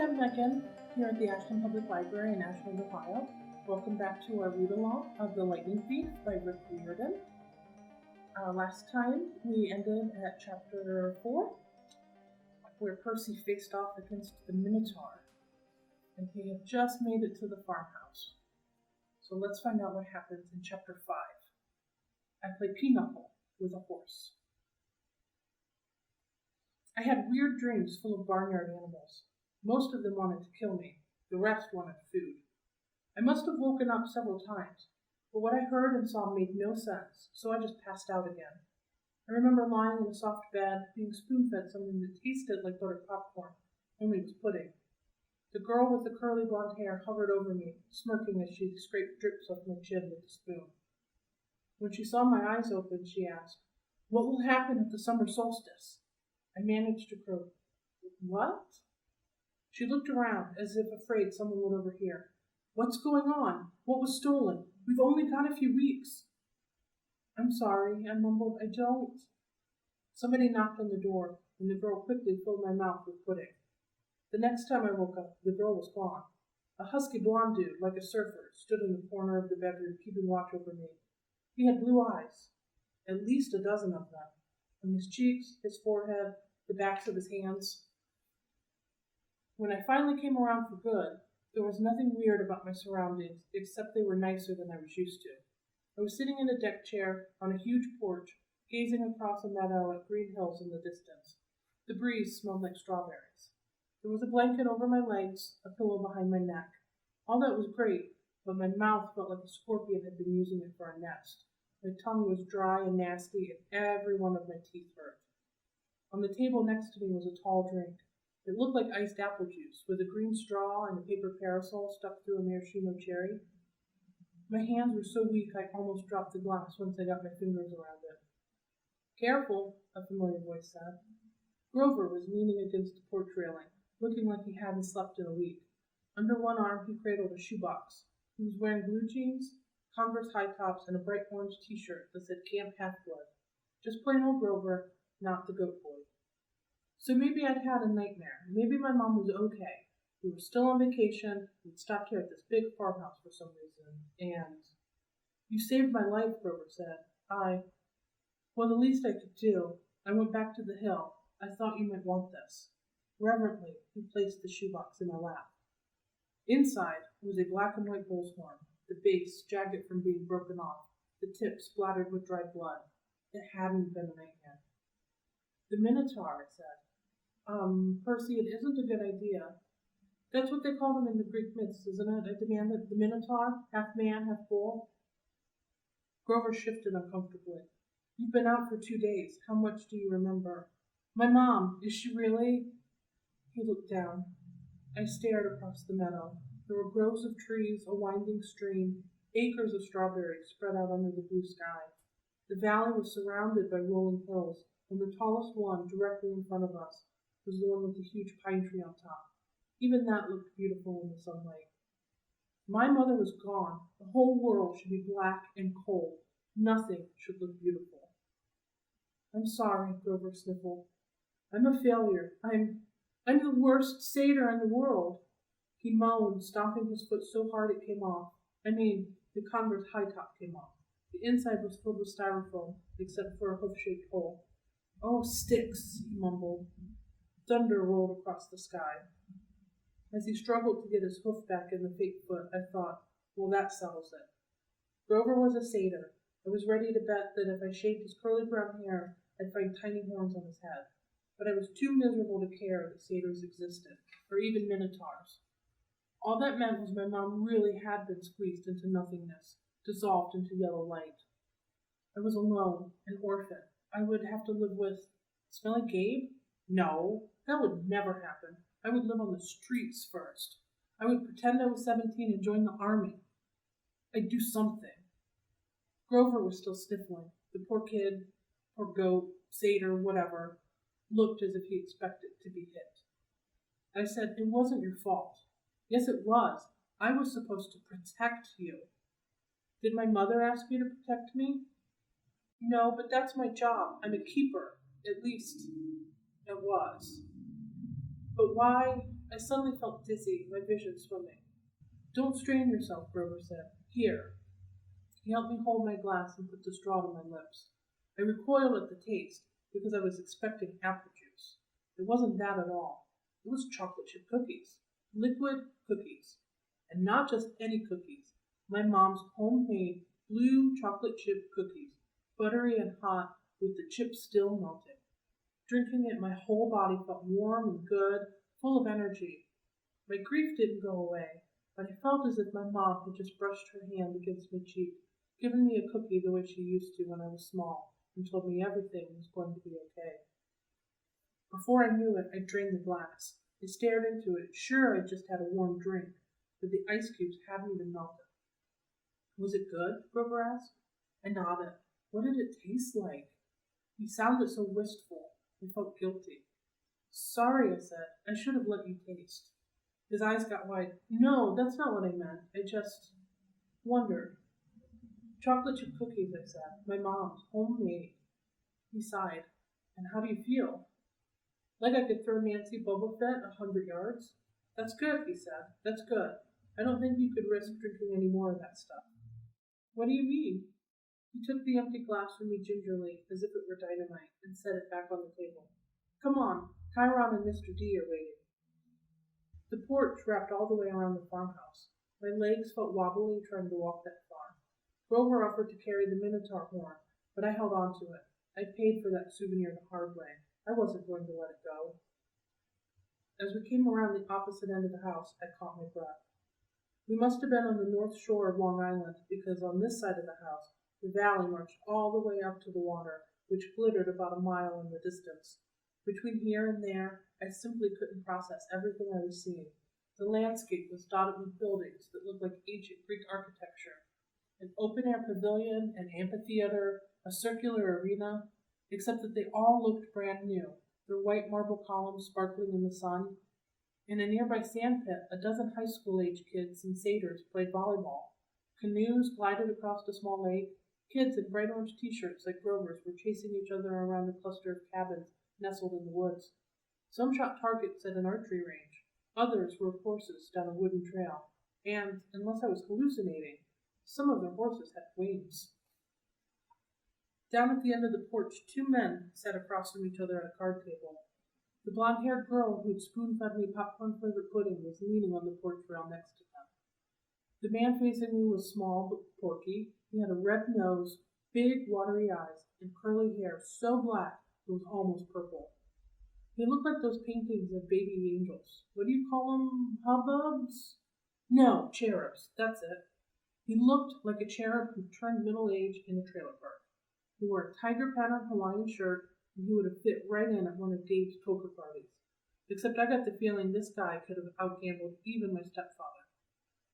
I'm Meghan, here at the Ashland Public Library in Ashland, Ohio. Welcome back to our read-along of The Lightning Thief by Rick Riordan. Last time we ended at chapter 4, where Percy faced off against the Minotaur, and he had just made it to the farmhouse. So let's find out what happens in chapter 5. I play pinochle with a horse. I had weird dreams full of barnyard animals. Most of them wanted to kill me. The rest wanted food. I must have woken up several times, but what I heard and saw made no sense, so I just passed out again. I remember lying in a soft bed, being spoon-fed something that tasted like buttered popcorn, only it was pudding. The girl with the curly blonde hair hovered over me, smirking as she scraped drips off my chin with the spoon. When she saw my eyes open, she asked, "What will happen at the summer solstice?" I managed to croak, "What?" She looked around, as if afraid someone would overhear. "What's going on? What was stolen? We've only got a few weeks." "I'm sorry," I mumbled. "I don't." Somebody knocked on the door, and the girl quickly filled my mouth with pudding. The next time I woke up, the girl was gone. A husky blonde dude, like a surfer, stood in the corner of the bedroom, keeping watch over me. He had blue eyes, at least a dozen of them, on his cheeks, his forehead, the backs of his hands. When I finally came around for good, there was nothing weird about my surroundings, except they were nicer than I was used to. I was sitting in a deck chair on a huge porch, gazing across a meadow at green hills in the distance. The breeze smelled like strawberries. There was a blanket over my legs, a pillow behind my neck. All that was great, but my mouth felt like a scorpion had been using it for a nest. My tongue was dry and nasty, and every one of my teeth hurt. On the table next to me was a tall drink. It looked like iced apple juice, with a green straw and a paper parasol stuck through a maraschino cherry. My hands were so weak I almost dropped the glass once I got my fingers around it. "Careful," a familiar voice said. Grover was leaning against the porch railing, looking like he hadn't slept in a week. Under one arm he cradled a shoebox. He was wearing blue jeans, Converse high tops, and a bright orange t-shirt that said Camp Half-Blood. Just plain old Grover, not the goat boy. So maybe I'd had a nightmare. Maybe my mom was okay. We were still on vacation. We'd stopped here at this big farmhouse for some reason, and... "You saved my life," Grover said. Well, the least I could do. I went back to the hill. I thought you might want this." Reverently, he placed the shoebox in my lap. Inside was a black and white bull's horn, the base jagged from being broken off, the tip splattered with dried blood. It hadn't been a nightmare. "The Minotaur," I said. Percy, it isn't a good idea." "That's what they call them in the Greek myths, isn't it? I demanded. The Minotaur, half man, half bull." Grover shifted uncomfortably. "You've been out for 2 days. How much do you remember?" "My mom, is she really?" He looked down. I stared across the meadow. There were groves of trees, a winding stream, acres of strawberries spread out under the blue sky. The valley was surrounded by rolling hills, and the tallest one, directly in front of us, was the one with the huge pine tree on top. Even that looked beautiful in the sunlight. My mother was gone. The whole world should be black and cold. Nothing should look beautiful. "I'm sorry," Grover sniffled. "I'm a failure. I'm the worst satyr in the world." He moaned, stomping his foot so hard it came off. The Converse high top came off. The inside was filled with styrofoam, except for a hoof-shaped hole. "Oh, sticks," he mumbled. Thunder rolled across the sky. As he struggled to get his hoof back in the fake foot, I thought, well, that settles it. Grover was a satyr. I was ready to bet that if I shaved his curly brown hair, I'd find tiny horns on his head. But I was too miserable to care that satyrs existed, or even minotaurs. All that meant was my mom really had been squeezed into nothingness, dissolved into yellow light. I was alone, an orphan. I would have to live with Smelly Gabe? No, that would never happen. I would live on the streets first. I would pretend I was 17 and join the army. I'd do something. Grover was still sniffling. The poor kid, poor goat, satyr, whatever, looked as if he expected to be hit. I said, "It wasn't your fault." "Yes, it was. I was supposed to protect you." "Did my mother ask you to protect me?" "No, but that's my job. I'm a keeper. At least, it was." "But why I suddenly felt dizzy, my vision swimming. Don't strain yourself, Grover said. Here. He helped me hold my glass and put the straw to my lips. I recoiled at the taste because I was expecting apple juice. It wasn't that at all. It was chocolate chip cookies. Liquid cookies. And not just any cookies. My mom's homemade blue chocolate chip cookies, buttery and hot with the chips still melting. Drinking it, my whole body felt warm and good, full of energy. My grief didn't go away, but I felt as if my mom had just brushed her hand against my cheek, given me a cookie the way she used to when I was small, and told me everything was going to be okay. Before I knew it, I drained the glass. I stared into it, sure I'd just had a warm drink, but the ice cubes hadn't even melted. Was it good? Grover asked. I nodded. What did it taste like? He sounded so wistful. I felt guilty. Sorry, I said. I should have let you taste. His eyes got wide. No, that's not what I meant. I just wondered. Chocolate chip cookies, I said. My mom's, homemade. He sighed. And how do you feel? Like I could throw Nancy Boba Fett 100 yards? That's good, he said. That's good. I don't think you could risk drinking any more of that stuff. What do you mean? He took the empty glass from me gingerly, as if it were dynamite, and set it back on the table. Come on, Chiron and Mr. D are waiting. The porch wrapped all the way around the farmhouse. My legs felt wobbly trying to walk that far. Grover offered to carry the Minotaur horn, but I held on to it. I paid for that souvenir the hard way. I wasn't going to let it go. As we came around the opposite end of the house, I caught my breath. We must have been on the north shore of Long Island, because on this side of the house, the valley marched all the way up to the water, which glittered about a mile in the distance. Between here and there, I simply couldn't process everything I was seeing. The landscape was dotted with buildings that looked like ancient Greek architecture. An open-air pavilion, an amphitheater, a circular arena, except that they all looked brand new, their white marble columns sparkling in the sun. In a nearby sandpit, a dozen high school-age kids and satyrs played volleyball. Canoes glided across a small lake. Kids in bright orange t-shirts like Grover's were chasing each other around a cluster of cabins nestled in the woods. Some shot targets at an archery range. Others rode horses down a wooden trail. And, unless I was hallucinating, some of their horses had wings. Down at the end of the porch, two men sat across from each other at a card table. The blonde-haired girl who'd spoon-fed me popcorn-flavored pudding was leaning on the porch rail next to them. The man facing me was small but porky. He had a red nose, big watery eyes, and curly hair so black it was almost purple. He looked like those paintings of baby angels. What do you call them? Hubbubs? No, cherubs. That's it. He looked like a cherub who turned middle-aged in a trailer park. He wore a tiger pattern Hawaiian shirt, and he would have fit right in at one of Dave's poker parties. Except I got the feeling this guy could have outgambled even my stepfather.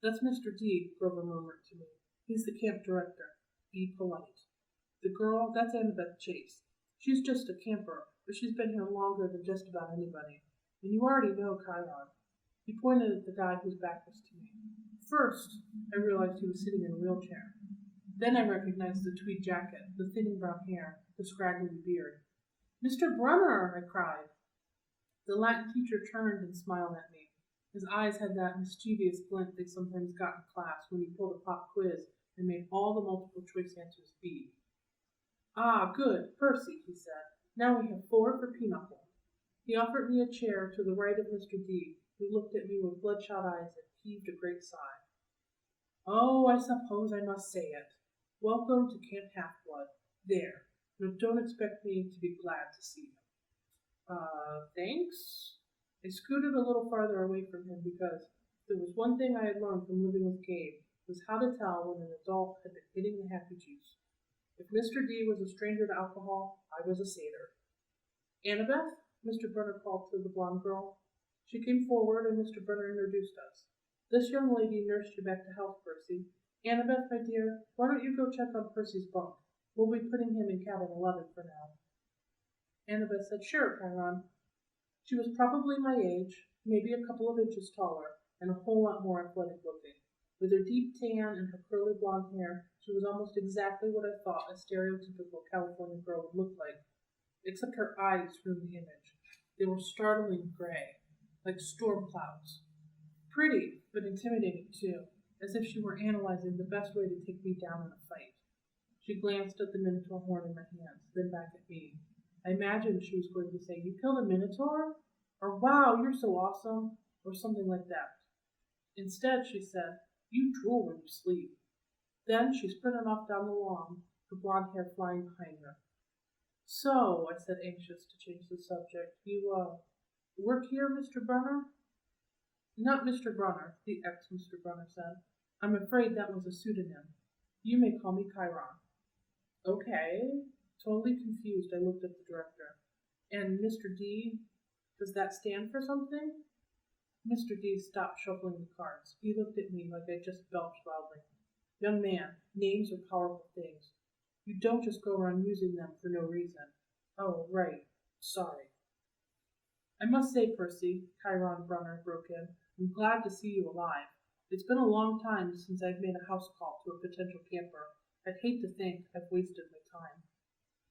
That's Mr. D, Grover murmured to me. He's the camp director. Be polite. The girl, that's Annabeth Chase. She's just a camper, but she's been here longer than just about anybody. And you already know Chiron. He pointed at the guy whose back was to me. First, I realized he was sitting in a wheelchair. Then I recognized the tweed jacket, the thinning brown hair, the scraggly beard. Mr. Brunner, I cried. The Latin teacher turned and smiled at me. His eyes had that mischievous glint they sometimes got in class when he pulled a pop quiz and made all the multiple choice answers B. Ah, good, Percy, he said. Now we have 4 for Pinochle. He offered me a chair to the right of Mr. D, who looked at me with bloodshot eyes and heaved a great sigh. Oh, I suppose I must say it. Welcome to Camp Half-Blood. There. Now don't expect me to be glad to see you. Thanks? I scooted a little farther away from him because if there was one thing I had learned from living with Gabe, it was how to tell when an adult had been hitting the happy juice. If Mr. D was a stranger to alcohol, I was a satyr. Annabeth? Mr. Brunner called to the blonde girl. She came forward and Mr. Brunner introduced us. This young lady nursed you back to health, Percy. Annabeth, my dear, why don't you go check on Percy's bunk? We'll be putting him in cabin 11 for now. Annabeth said, Sure, Chiron. She was probably my age, maybe a couple of inches taller, and a whole lot more athletic looking. With her deep tan and her curly blonde hair, she was almost exactly what I thought a stereotypical California girl would look like, except her eyes ruined the image. They were startling gray, like storm clouds. Pretty, but intimidating too, as if she were analyzing the best way to take me down in a fight. She glanced at the minotaur horn in my hands, then back at me. I imagined she was going to say, "You killed a minotaur?" Or "Wow, you're so awesome," or something like that. Instead, she said, "You drool when you sleep." Then she sprinted off down the lawn, her blonde hair flying behind her. "So," I said, anxious to change the subject, "you, work here, Mr. Brunner?" "Not Mr. Brunner," the ex-Mr. Brunner said. "I'm afraid that was a pseudonym. You may call me Chiron." "Okay." Totally confused, I looked at the director. "And Mr. D, does that stand for something?" Mr. D stopped shuffling the cards. He looked at me like I just belched loudly. "Young man, names are powerful things. You don't just go around using them for no reason." "Oh, right. Sorry." "I must say, Percy," Chiron Brunner broke in, "I'm glad to see you alive. It's been a long time since I've made a house call to a potential camper. I'd hate to think I've wasted my time."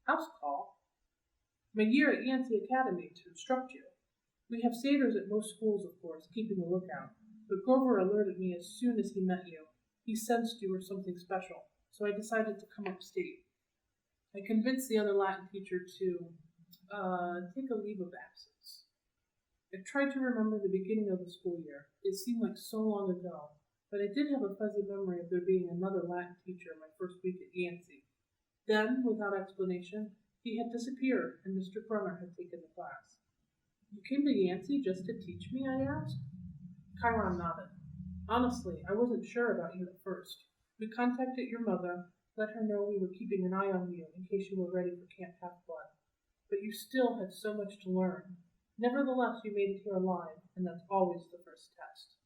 "House call?" "My year at Yancey Academy to instruct you. We have satyrs at most schools, of course, keeping a lookout, but Grover alerted me as soon as he met you. He sensed you were something special, so I decided to come upstate. I convinced the other Latin teacher to, take a leave of absence. I tried to remember the beginning of the school year. It seemed like so long ago, but I did have a fuzzy memory of there being another Latin teacher my first week at Yancey. Then, without explanation, he had disappeared, and Mr. Brunner had taken the class." "You came to Yancey just to teach me?" I asked. Chiron nodded. "Honestly, I wasn't sure about you at first. We contacted your mother, let her know we were keeping an eye on you in case you were ready for Camp Half-Blood. But you still had so much to learn. Nevertheless, you made it here alive, and that's always the first test."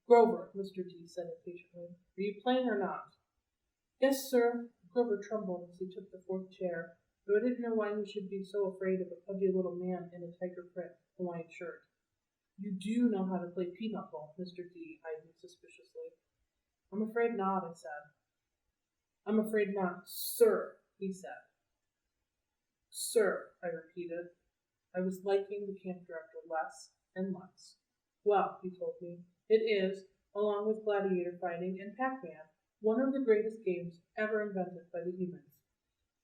"Grover," Mr. D said impatiently, "are you playing or not?" "Yes, sir." Grover trembled as he took the fourth chair, though I didn't know why he should be so afraid of a pudgy little man in a tiger print Hawaiian shirt. "You do know how to play pinochle," Mr. D eyed me suspiciously. "I'm afraid not," I said. "I'm afraid not, sir," he said. "Sir," I repeated. I was liking the camp director less and less. "Well," he told me, "it is, along with gladiator fighting and Pac-Man, one of the greatest games ever invented by the humans.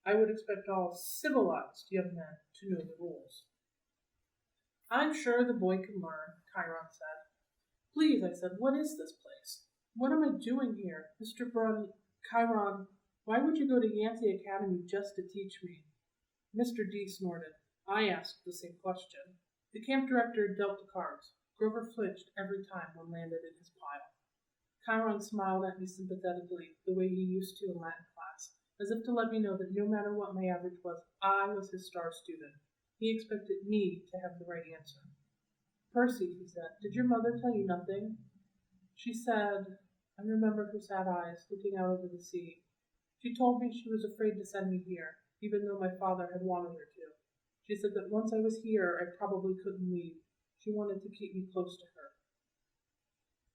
I would expect all civilized young men to know the rules." "I'm sure the boy can learn," Chiron said. "Please," I said, "what is this place? What am I doing here? Mr. Chiron, why would you go to Yancey Academy just to teach me?" Mr. D snorted. I asked the same question. The camp director dealt the cards. Grover flinched every time one landed in his pile. Chiron smiled at me sympathetically, the way he used to in Latin class, as if to let me know that no matter what my average was, I was his star student. He expected me to have the right answer. "Percy," he said, "did your mother tell you nothing?" "She said," I remembered her sad eyes, looking out over the sea. "She told me she was afraid to send me here, even though my father had wanted her to. She said that once I was here, I probably couldn't leave. She wanted to keep me close to her."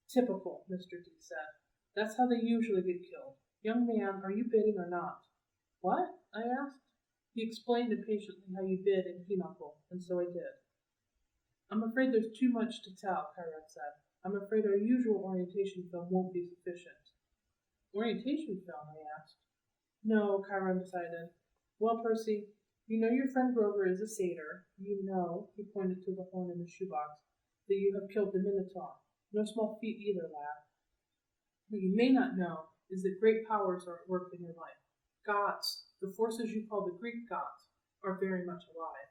"Typical," Mr. D said. "That's how they usually get killed. Young man, are you bidding or not?" "What?" I asked. He explained impatiently how you bid in pinochle, and so I did. "I'm afraid there's too much to tell," Chiron said. "I'm afraid our usual orientation film won't be sufficient." "Orientation film?" I asked. "No," Chiron decided. "Well, Percy, you know your friend Grover is a satyr. You know," he pointed to the horn in the shoebox, "that you have killed the minotaur. No small feat either, lad. What you may not know is that great powers are at work in your life. Gods, the forces you call the Greek gods, are very much alive."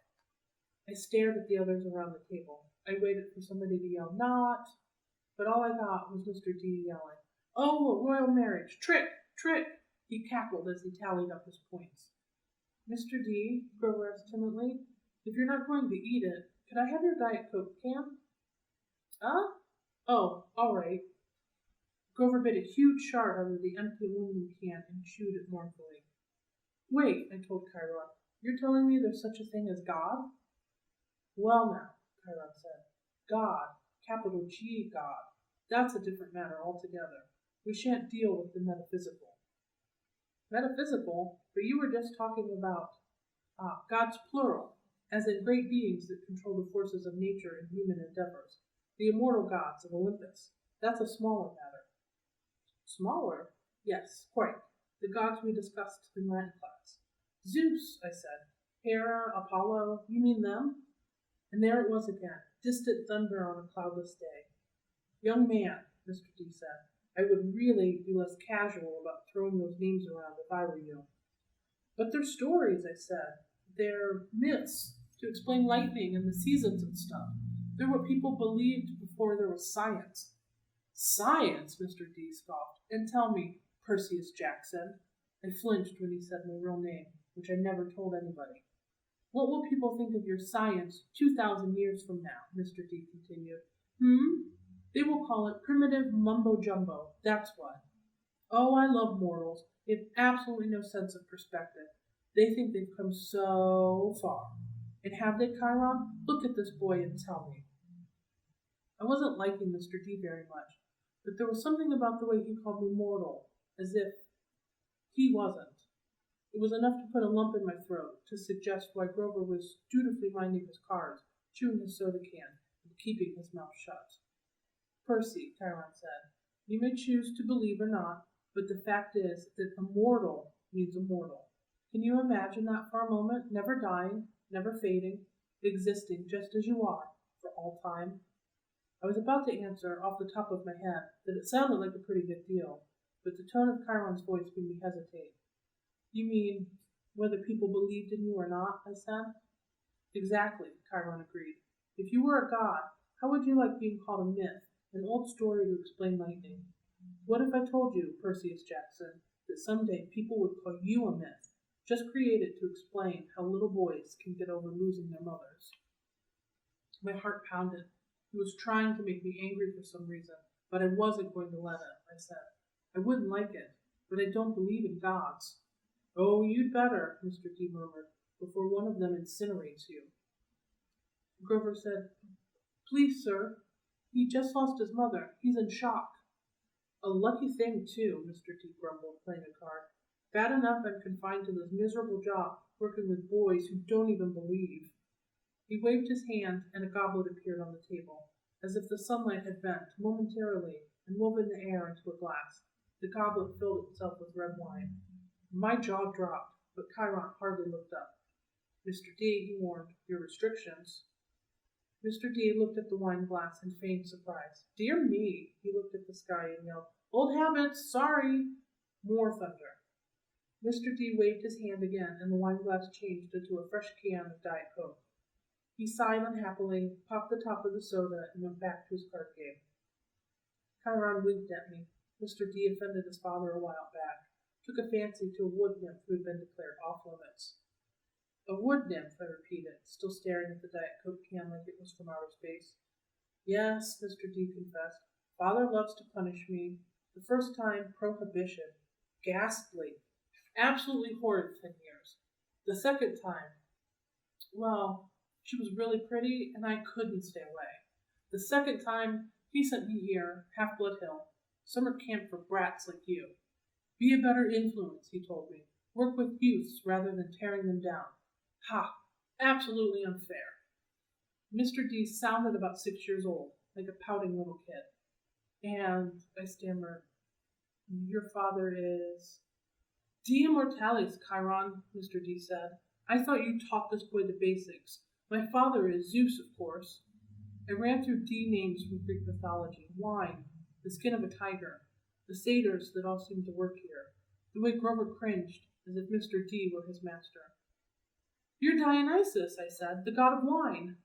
I stared at the others around the table. I waited for somebody to yell, "Not," but all I got was Mr. D yelling, "Oh, a royal marriage! Trick! Trick!" He cackled as he tallied up his points. "Mr. D," Grover asked timidly, "if you're not going to eat it, could I have your Diet Coke can?" "Huh? Oh, all right." Grover bit a huge shard out of the empty aluminum can and chewed it mournfully. "Wait," I told Chiron, "you're telling me there's such a thing as God?" "Well now," Chiron said, "God, capital G God, that's a different matter altogether. We shan't deal with the metaphysical." "Metaphysical? But you were just talking about God's plural. as in great beings that control the forces of nature and human endeavors, the immortal gods of Olympus. That's a smaller matter. Smaller? Yes, quite. The gods we discussed in Latin class. Zeus, I said. Hera, Apollo, you mean them? And there it was again, distant thunder on a cloudless day. Young man, Mr. D said, I would really be less casual about throwing those names around if I were you. But they're stories, I said. They're myths to explain lightning and the seasons and stuff. They're what people believed before there was science. Science, Mr. D scoffed. And tell me, Percy Jackson. I flinched when he said my real name, which I never told anybody. What will people think of your science 2,000 years from now? Mr. D continued. They will call it primitive mumbo-jumbo, that's what. Oh, I love mortals. They have absolutely no sense of perspective. They think they've come so far. And have they, Chiron? Look at this boy and tell me. I wasn't liking Mr. D very much, but there was something about the way he called me mortal, as if he wasn't. It was enough to put a lump in my throat to suggest why Grover was dutifully minding his cards, chewing his soda can, and keeping his mouth shut. Percy, Chiron said, you may choose to believe or not, but the fact is that immortal means immortal. Can you imagine that for a moment, never dying, never fading, existing just as you are, for all time? I was about to answer off the top of my head that it sounded like a pretty good deal, but the tone of Chiron's voice made me hesitate. You mean whether people believed in you or not? I said. Exactly, Chiron agreed. If you were a god, how would you like being called a myth, an old story to explain lightning? What if I told you, Percy Jackson, that someday people would call you a myth, just created to explain how little boys can get over losing their mothers? My heart pounded. He was trying to make me angry for some reason, but I wasn't going to let him, I said. I wouldn't like it, but I don't believe in gods. Oh, you'd better, Mr. D murmured, before one of them incinerates you. Grover said, Please, sir. He just lost his mother. He's in shock. A lucky thing, too, Mr. D grumbled, playing a card. Bad enough I'm confined to this miserable job, working with boys who don't even believe. He waved his hand, and a goblet appeared on the table, as if the sunlight had bent momentarily and woven the air into a glass. The goblet filled itself with red wine. My jaw dropped, but Chiron hardly looked up. Mr. D, he warned, your restrictions. Mr. D looked at the wine glass in feigned surprise. Dear me, he looked at the sky and yelled, Old habits, sorry. More thunder. Mr. D waved his hand again, and the wine glass changed into a fresh can of Diet Coke. He sighed unhappily, popped the top of the soda, and went back to his card game. Chiron winked at me. Mr. D offended his father a while back. Took a fancy to a wood nymph who had been declared off limits. A wood nymph, I repeated, still staring at the Diet Coke can like it was from outer space. Yes, Mr. D confessed. Father loves to punish me. The first time, prohibition. Ghastly. Absolutely horrid 10 years. The second time, well, she was really pretty and I couldn't stay away. The second time, he sent me here, Half-Blood Hill, summer camp for brats like you. Be a better influence, he told me. Work with youths rather than tearing them down. Ha! Absolutely unfair. Mr. D sounded about 6 years old, like a pouting little kid. And, I stammered, your father is... D immortalis, Chiron, Mr. D said. I thought you taught this boy the basics. My father is Zeus, of course. I ran through D names from Greek mythology. Wine, the skin of a tiger, the satyrs that all seemed to work here. The way Grover cringed, as if Mr. D were his master. You're Dionysus, I said, the god of wine.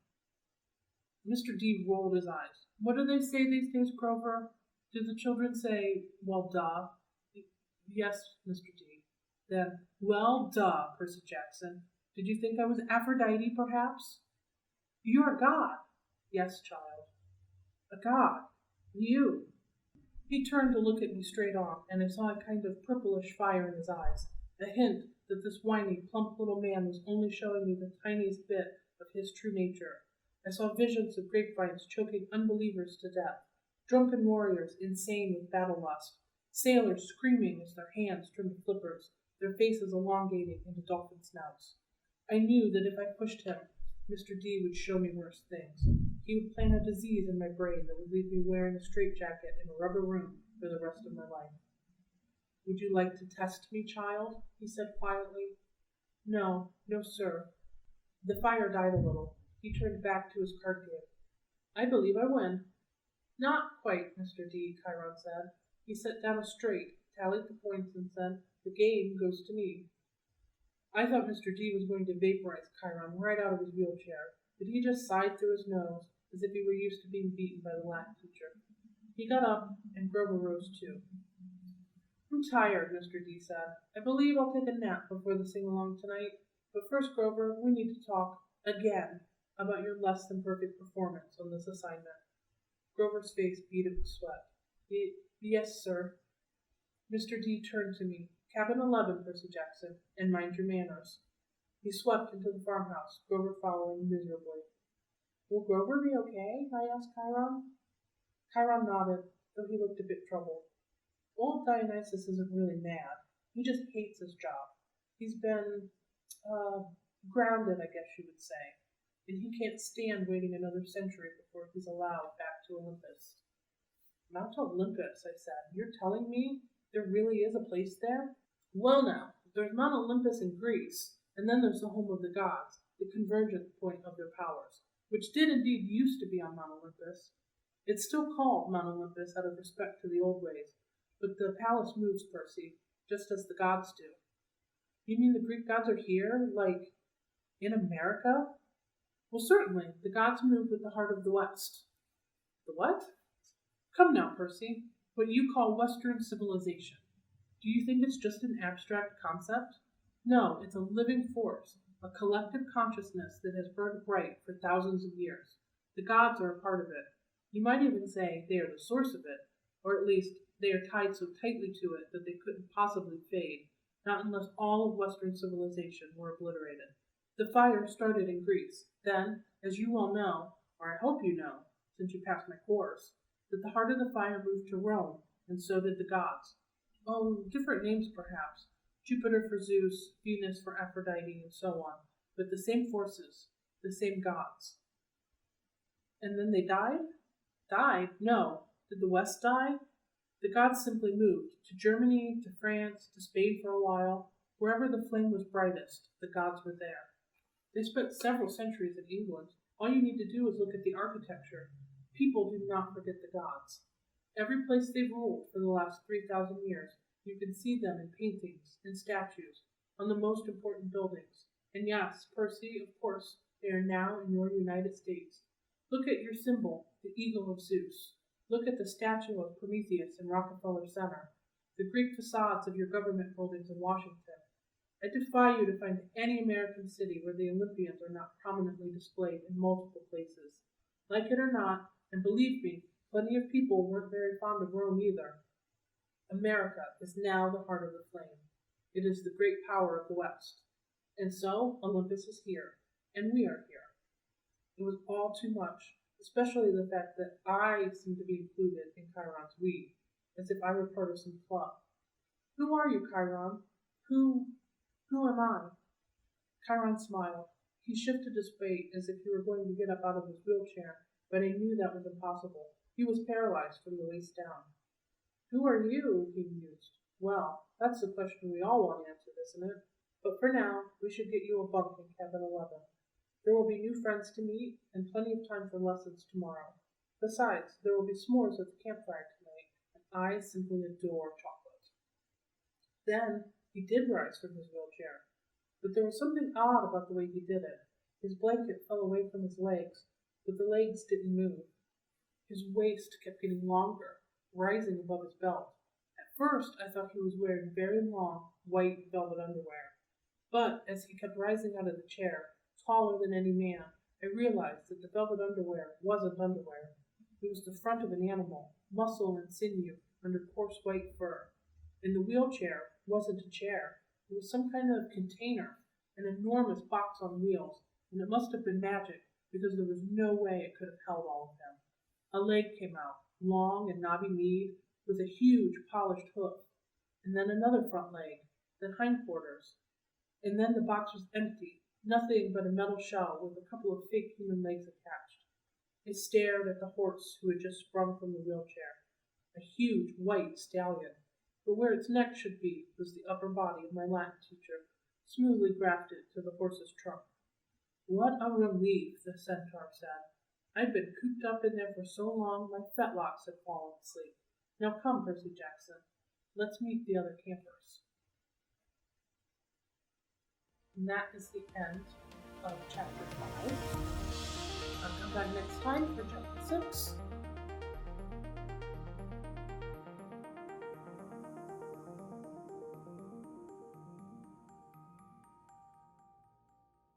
Mr. D rolled his eyes. What do they say these days, Grover? Do the children say, well, duh? Yes, Mr. D. Then, well, duh, Percy Jackson. Did you think I was Aphrodite, perhaps? You're a god. Yes, child. A god. You. He turned to look at me straight on, and I saw a kind of purplish fire in his eyes, a hint that this whiny, plump little man was only showing me the tiniest bit of his true nature. I saw visions of grapevines choking unbelievers to death, drunken warriors insane with battle lust, sailors screaming as their hands turned to flippers, their faces elongating into dolphin snouts. I knew that if I pushed him, Mr. D would show me worse things. He would plant a disease in my brain that would leave me wearing a straitjacket in a rubber room for the rest of my life. Would you like to test me, child? He said quietly. No, sir. The fire died a little. He turned back to his card game. I believe I win. Not quite, Mr. D, Chiron said. He set down a straight, tallied the points, and said, The game goes to me. I thought Mr. D was going to vaporize Chiron right out of his wheelchair, but he just sighed through his nose as if he were used to being beaten by the Latin teacher. He got up, and Grover rose too. I'm tired, Mr. D said. I believe I'll take a nap before the sing-along tonight. But first, Grover, we need to talk, again, about your less-than-perfect performance on this assignment. Grover's face beaded with sweat. Yes, sir. Mr. D turned to me. Cabin 11, Percy Jackson, and mind your manners. He swept into the farmhouse, Grover following miserably. Will Grover be okay? I asked Chiron. Chiron nodded, though he looked a bit troubled. Old Dionysus isn't really mad. He just hates his job. He's been, grounded, I guess you would say. And he can't stand waiting another century before he's allowed back to Olympus. Mount Olympus, I said. You're telling me there really is a place there? Well now, there's Mount Olympus in Greece, and then there's the home of the gods, the convergence point of their powers, which did indeed used to be on Mount Olympus. It's still called Mount Olympus out of respect to the old ways, but the palace moves, Percy, just as the gods do. You mean the Greek gods are here, like, in America? Well, certainly, the gods move with the heart of the West. The what? Come now, Percy, what you call Western civilization. Do you think it's just an abstract concept? No, it's a living force, a collective consciousness that has burned bright for thousands of years. The gods are a part of it. You might even say they are the source of it, or at least they are tied so tightly to it that they couldn't possibly fade, not unless all of Western civilization were obliterated. The fire started in Greece. Then, as you all know, or I hope you know, since you passed my course, that the heart of the fire moved to Rome, and so did the gods. Oh, different names perhaps. Jupiter for Zeus, Venus for Aphrodite, and so on. But the same forces, the same gods. And then they died? Died? No. Did the West die? The gods simply moved. To Germany, to France, to Spain for a while. Wherever the flame was brightest, the gods were there. They spent several centuries in England. All you need to do is look at the architecture. People do not forget the gods. Every place they've ruled for the last 3,000 years, you can see them in paintings and statues on the most important buildings. And yes, Percy, of course, they are now in your United States. Look at your symbol, the eagle of Zeus. Look at the statue of Prometheus in Rockefeller Center, the Greek facades of your government buildings in Washington. I defy you to find any American city where the Olympians are not prominently displayed in multiple places. Like it or not, and believe me, plenty of people weren't very fond of Rome either. America is now the heart of the flame. It is the great power of the West. And so, Olympus is here, and we are here. It was all too much, especially the fact that I seem to be included in Chiron's we, as if I were part of some club. Who are you, Chiron? Who am I? Chiron smiled. He shifted his weight as if he were going to get up out of his wheelchair, but he knew that was impossible. He was paralyzed from the waist down. Who are you? He mused. Well, that's the question we all want answered, isn't it? But for now, we should get you a bunk in cabin 11. There will be new friends to meet, and plenty of time for lessons tomorrow. Besides, there will be s'mores at the campfire tonight, and I simply adore chocolate. Then he did rise from his wheelchair, but there was something odd about the way he did it. His blanket fell away from his legs, but the legs didn't move. His waist kept getting longer, rising above his belt. At first, I thought he was wearing very long, white velvet underwear. But as he kept rising out of the chair, taller than any man, I realized that the velvet underwear wasn't underwear. It was the front of an animal, muscle and sinew under coarse white fur. And the wheelchair wasn't a chair. It was some kind of container, an enormous box on wheels, and it must have been magic, because there was no way it could have held all of him. A leg came out, long and knobby-kneed, with a huge polished hoof, and then another front leg, then hindquarters. And then the box was empty, Nothing but a metal shell with a couple of fake human legs attached. I stared at the horse who had just sprung from the wheelchair, a huge white stallion, but where its neck should be was the upper body of my Latin teacher, smoothly grafted to the horse's trunk. What a relief, the centaur said. I'd been cooped up in there for so long my fetlocks had fallen asleep. Now come, Percy Jackson, let's meet the other campers. And that is the end of chapter 5. I'll come back next time for chapter 6.